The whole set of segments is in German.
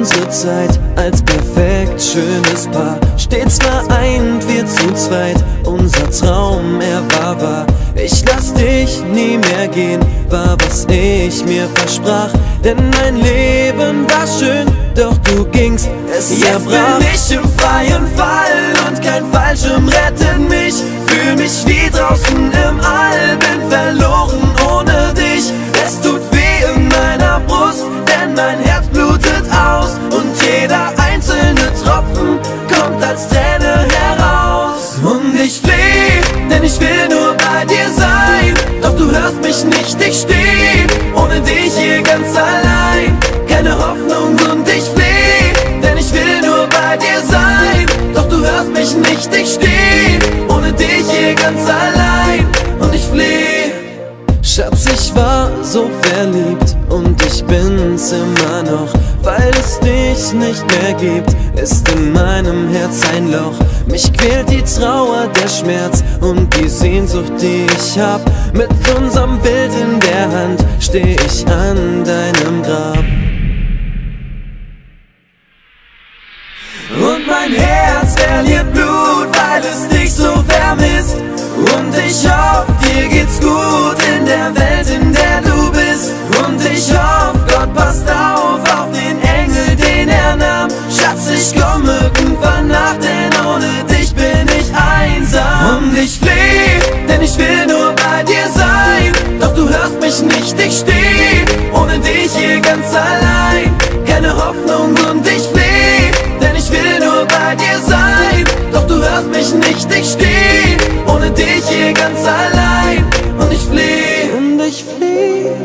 unsere Zeit als perfekt schönes Paar. Stets vereint wir zu zweit, unser Traum, er war wahr. Ich lass dich nie mehr gehen, war was ich mir versprach. Denn mein Leben war schön, doch du gingst, es zerbrach. Jetzt bin ich im freien Fall und kein Fallschirm rettet mich. Fühl mich wie draußen im All, bin verloren ohne dich. Es tut weh in meiner Brust, denn mein Herz blutet aus. Und jeder einzelne Tropfen kommt als Träne heraus. Und ich fleh, denn ich will nur bei dir sein. Doch du hörst mich nicht, ich steh ohne dich hier ganz allein. Keine Hoffnung und ich fleh, denn ich will nur bei dir sein. Doch du hörst mich nicht, ich steh ohne dich hier ganz allein. Und ich fleh. Schatz, ich war so verliebt und ich bin's immer noch. Weil es dich nicht mehr gibt, ist in meinem Herz ein Loch. Mich quält die Trauer, der Schmerz und die Sehnsucht, die ich hab. Mit unserem Bild in der Hand steh ich an deinem Grab. Und mein Herz verliert Blut, weil es dich so vermisst. Und ich hoffe, dir geht's gut in der Welt, in der du bist. Und ich hoffe, Gott passt auf den Engel, den er nahm. Schatz, ich komm irgendwann nach, denn ohne dich bin ich einsam. Und ich fleh, denn ich will nur bei dir sein. Doch du hörst mich nicht, ich steh ohne dich hier ganz allein. Keine Hoffnung und ich fleh, denn ich will nur bei dir sein. Doch du hörst mich nicht, ich steh ohne dich hier ganz allein. Und ich fleh,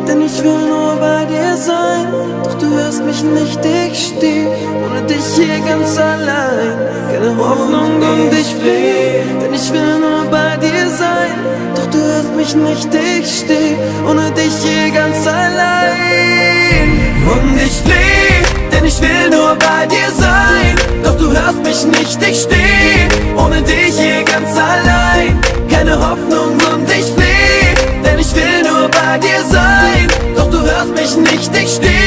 denn ich will nur bei dir sein. Doch du hörst mich nicht, ich steh ohne dich hier ganz allein. Keine Hoffnung und ich fleh, denn ich will nur bei dir sein. Doch du hörst mich nicht, ich steh ohne dich hier ganz allein. Und ich fleh, denn ich will nur bei dir sein. Doch du hörst mich nicht, ich steh ohne dich hier ganz allein. Keine Hoffnung und ich fleh, denn ich will nur bei dir sein. Doch du hörst mich nicht, ich steh